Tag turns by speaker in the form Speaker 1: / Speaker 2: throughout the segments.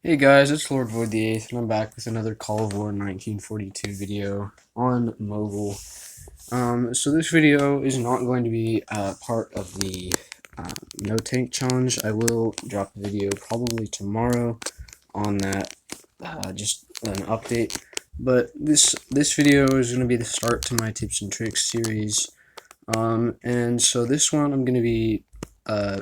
Speaker 1: Hey guys, it's Lord Void the Eighth, and I'm back with another Call of War 1942 video on mobile. So this video is not going to be part of the no tank challenge. I will drop a video probably tomorrow on that, just an update. But this video is going to be the start to my tips and tricks series. And so this one I'm going to be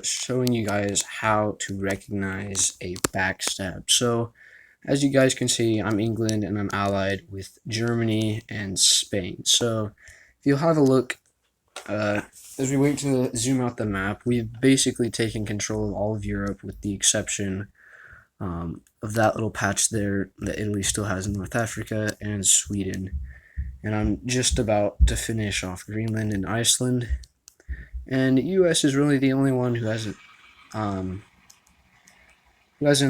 Speaker 1: showing you guys how to recognize a backstab. So as you guys can see, I'm England and I'm allied with Germany and Spain. So if you'll have a look, as we wait to zoom out the map, we've basically taken control of all of Europe with the exception of that little patch there that Italy still has in North Africa and Sweden. And I'm just about to finish off Greenland and Iceland. And the U.S. is really the only one who hasn't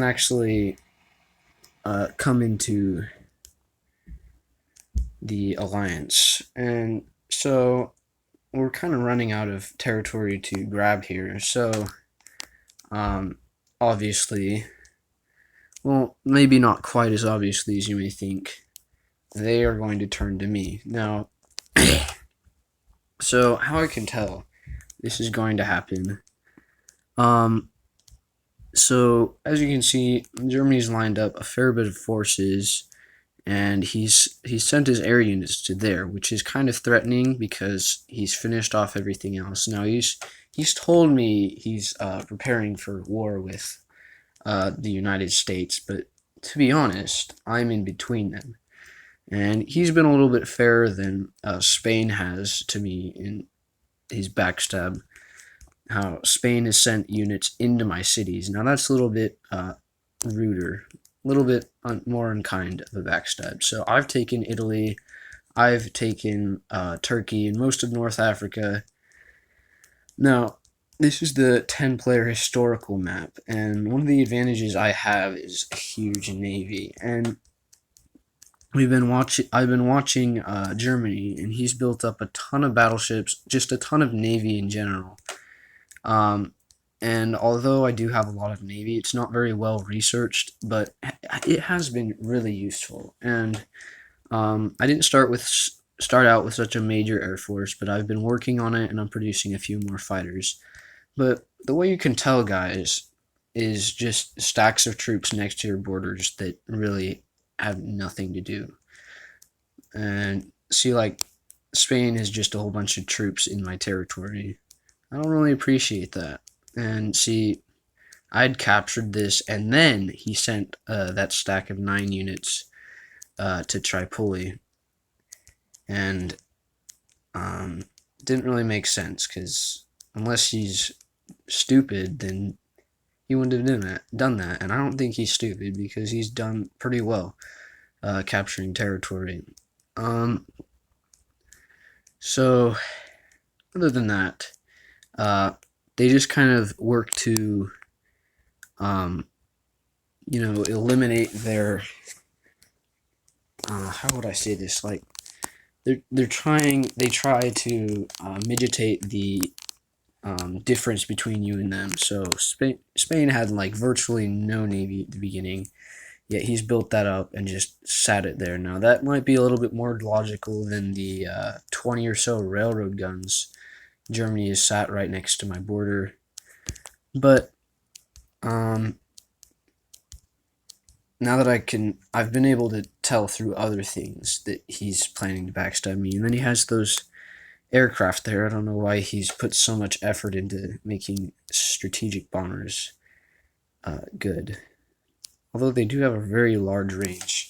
Speaker 1: actually come into the alliance. And so we're kind of running out of territory to grab here. So obviously, well, maybe not quite as obviously as you may think, they are going to turn to me. Now, so how I can tell this is going to happen. So as you can see, Germany's lined up a fair bit of forces, and he's sent his air units to there, which is kind of threatening because he's finished off everything else. Now he's told me he's preparing for war with the United States, but to be honest, I'm in between them. And he's been a little bit fairer than Spain has to me in his backstab. How Spain has sent units into my cities. Now that's a little bit ruder, a little bit more unkind of a backstab. So I've taken Italy, I've taken Turkey, and most of North Africa. Now, this is the 10-player historical map, and one of the advantages I have is a huge navy. And I've been watching Germany, and he's built up a ton of battleships, just a ton of navy in general. And although I do have a lot of navy, it's not very well researched, but it has been really useful. And I didn't start out with such a major air force, but I've been working on it, and I'm producing a few more fighters. But the way you can tell, guys, is just stacks of troops next to your borders that really have nothing to do. And see, like, Spain is just a whole bunch of troops in my territory. I don't really appreciate that. And see, I'd captured this, and then he sent that stack of 9 units to Tripoli. And didn't really make sense, because unless he's stupid, then he wouldn't have done that. And I don't think he's stupid, because he's done pretty well capturing territory. So, other than that, they just kind of work to, eliminate their, how would I say this, like, they try to mitigate the difference between you and them. So Spain had like virtually no navy at the beginning, yet he's built that up and just sat it there. Now that might be a little bit more logical than the 20 or so railroad guns Germany is sat right next to my border. But now that I've been able to tell through other things that he's planning to backstab me. And then he has those aircraft there. I don't know why he's put so much effort into making strategic bombers good. Although they do have a very large range.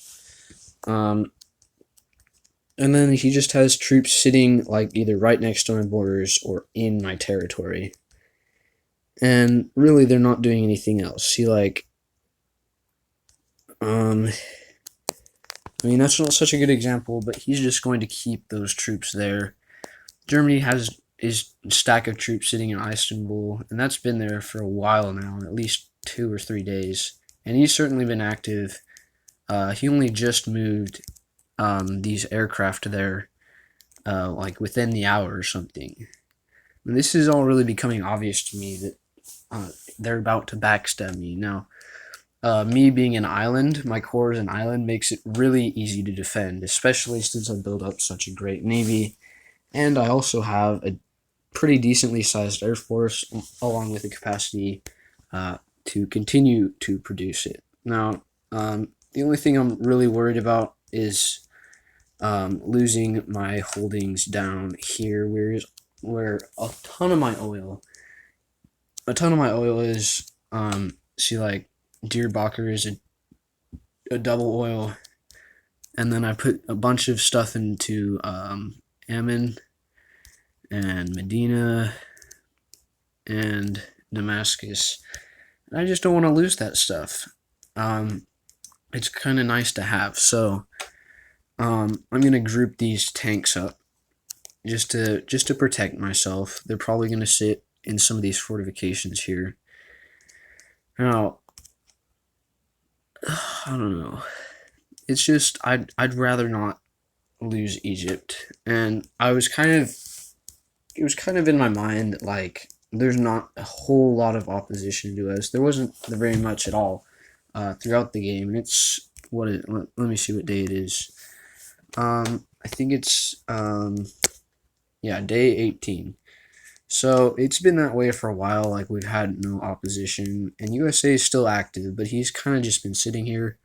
Speaker 1: And then he just has troops sitting like either right next to my borders or in my territory. And really they're not doing anything else. See, like, I mean, that's not such a good example, but he's just going to keep those troops there. Germany has his stack of troops sitting in Istanbul, and that's been there for a while now, at least 2 or 3 days. And he's certainly been active. He only just moved these aircraft there, like within the hour or something. And this is all really becoming obvious to me that they're about to backstab me. Now, me being an island, my core is an island, makes it really easy to defend, especially since I built up such a great navy, and I also have a pretty decently sized air force, along with the capacity uh, to continue to produce it. Now, the only thing I'm really worried about is losing my holdings down here, where a ton of my oil is. See, like Deerbacher is a double oil, and then I put a bunch of stuff into Ammon and Medina and Damascus. And I just don't want to lose that stuff. It's kind of nice to have. So I'm gonna group these tanks up just to protect myself. They're probably gonna sit in some of these fortifications here. Now, I don't know. It's just I'd rather not lose Egypt, and it was kind of in my mind like there's not a whole lot of opposition to us. There wasn't very much at all throughout the game, and it's let me see what day it is. I think it's yeah, day 18. So it's been that way for a while. Like we've had no opposition, and USA is still active, but he's kind of just been sitting here.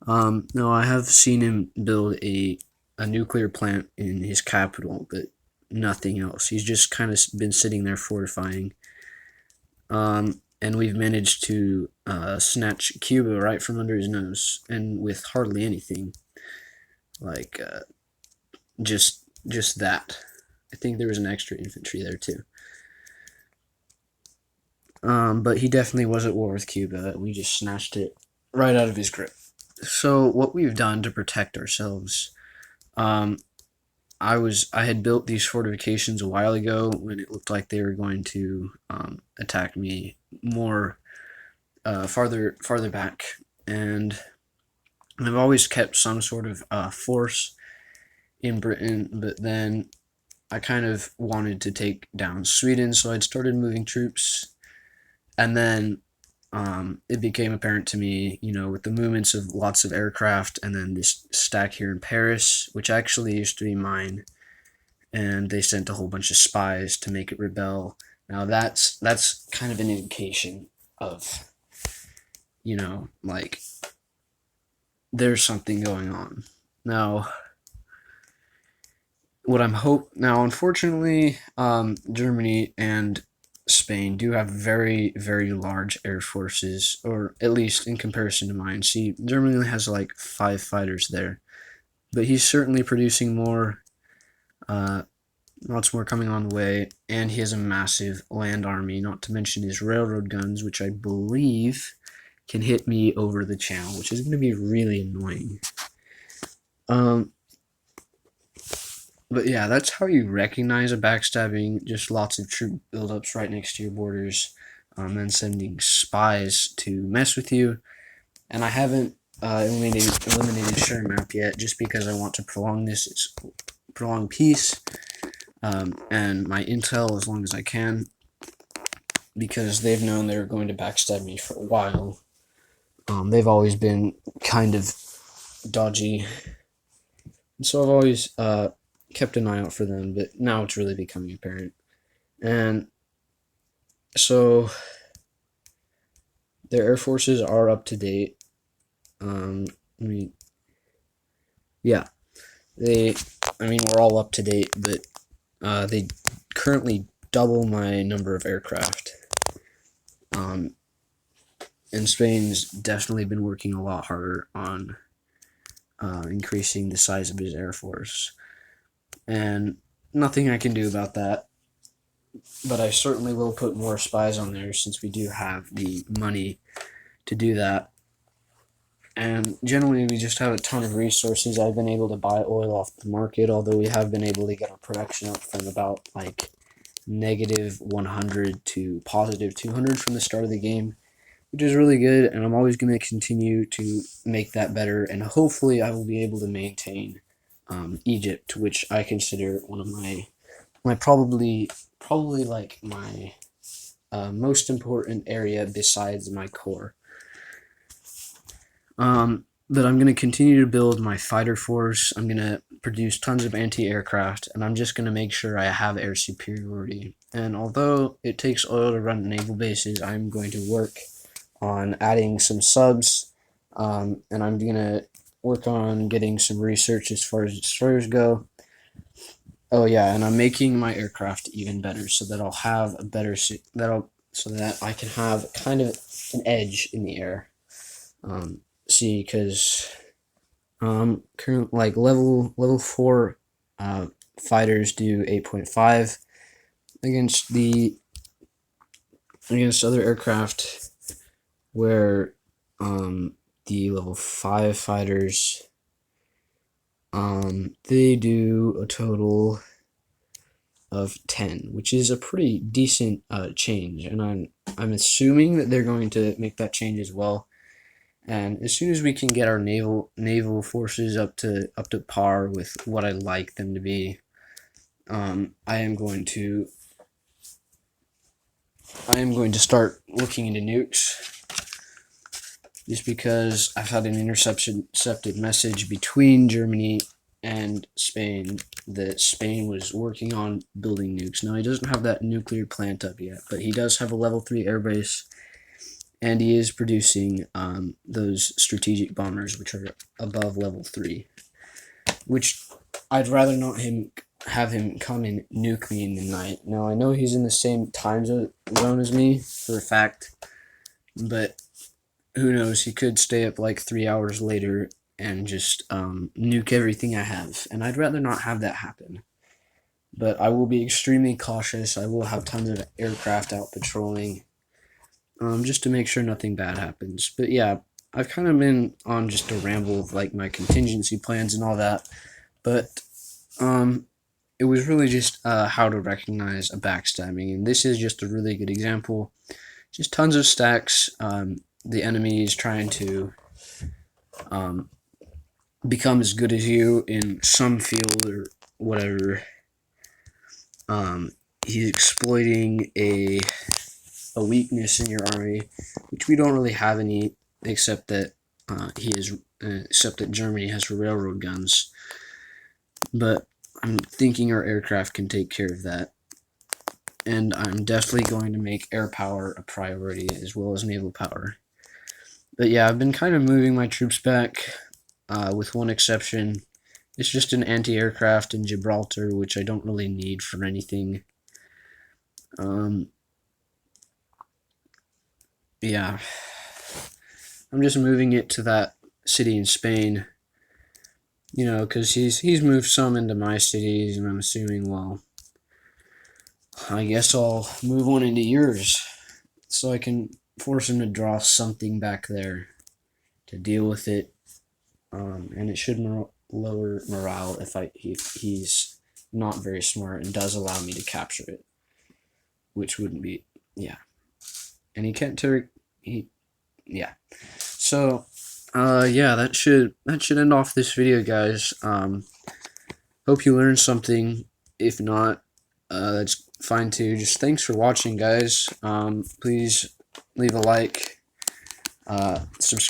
Speaker 1: No, I have seen him build a nuclear plant in his capital, but nothing else. He's just kind of been sitting there fortifying. And we've managed to snatch Cuba right from under his nose, and with hardly anything. Like just that. I think there was an extra infantry there too. But he definitely was at war with Cuba. We just snatched it right out of his grip. So what we've done to protect ourselves, I had built these fortifications a while ago when it looked like they were going to attack me more farther back, and I've always kept some sort of force in Britain, but then I kind of wanted to take down Sweden, so I'd started moving troops, and then it became apparent to me, with the movements of lots of aircraft, and then this stack here in Paris, which actually used to be mine, and they sent a whole bunch of spies to make it rebel. Now that's kind of an indication of, like there's something going on. Now, unfortunately, Germany and Spain do have very, very large air forces, or at least in comparison to mine. See, Germany only has like 5 fighters there, but he's certainly producing more, lots more coming on the way, and he has a massive land army, not to mention his railroad guns, which I believe can hit me over the channel, which is going to be really annoying. But yeah, that's how you recognize a backstabbing. Just lots of troop buildups right next to your borders, then sending spies to mess with you. And I haven't eliminated Share Map yet, just because I want to prolong peace, and my intel as long as I can, because they've known they're going to backstab me for a while. They've always been kind of dodgy, so I've always kept an eye out for them, but now it's really becoming apparent. And so their air forces are up to date. We're all up to date, but they currently double my number of aircraft. And Spain's definitely been working a lot harder on increasing the size of his air force. And nothing I can do about that, but I certainly will put more spies on there since we do have the money to do that. And generally, we just have a ton of resources. I've been able to buy oil off the market, although we have been able to get our production up from about like negative 100 to positive 200 from the start of the game, which is really good. And I'm always going to continue to make that better. And hopefully, I will be able to maintain Egypt, which I consider one of my probably like my most important area besides my core. But I'm going to continue to build my fighter force. I'm going to produce tons of anti-aircraft, and I'm just going to make sure I have air superiority. And although it takes oil to run naval bases, I'm going to work on adding some subs, and I'm going to work on getting some research as far as destroyers go. Oh yeah, and I'm making my aircraft even better so that I'll have a better so that I can have kind of an edge in the air. See, because current like level 4 fighters do 8.5 against other aircraft, where the level 5 fighters they do a total of 10, which is a pretty decent change, and I'm assuming that they're going to make that change as well. And as soon as we can get our naval forces up to par with what I'd like them to be, I am going to start looking into nukes. Just because I've had an intercepted message between Germany and Spain that Spain was working on building nukes. Now, he doesn't have that nuclear plant up yet, but he does have a level 3 airbase, and he is producing those strategic bombers, which are above level 3, which I'd rather not have him come and nuke me in the night. Now, I know he's in the same time zone as me for a fact, but who knows, he could stay up like 3 hours later and just nuke everything I have, and I'd rather not have that happen. But I will be extremely cautious. I will have tons of aircraft out patrolling, just to make sure nothing bad happens. But yeah, I've kind of been on just a ramble of like my contingency plans and all that, but it was really just how to recognize a backstabbing, and this is just a really good example. Just tons of stacks. The enemy is trying to become as good as you in some field or whatever. He's exploiting a weakness in your army, which we don't really have any, except that Germany has railroad guns. But I'm thinking our aircraft can take care of that, and I'm definitely going to make air power a priority as well as naval power. But yeah, I've been kind of moving my troops back, with one exception. It's just an anti-aircraft in Gibraltar, which I don't really need for anything. Yeah, I'm just moving it to that city in Spain, because he's moved some into my cities, and I'm assuming, well, I guess I'll move one into yours, so I can force him to draw something back there to deal with it, and it should lower morale if he's not very smart and does allow me to capture it, which wouldn't be, yeah. And he can't yeah. So, yeah, that should end off this video, guys. Hope you learned something. If not, that's fine too. Just thanks for watching, guys. Please leave a like, subscribe.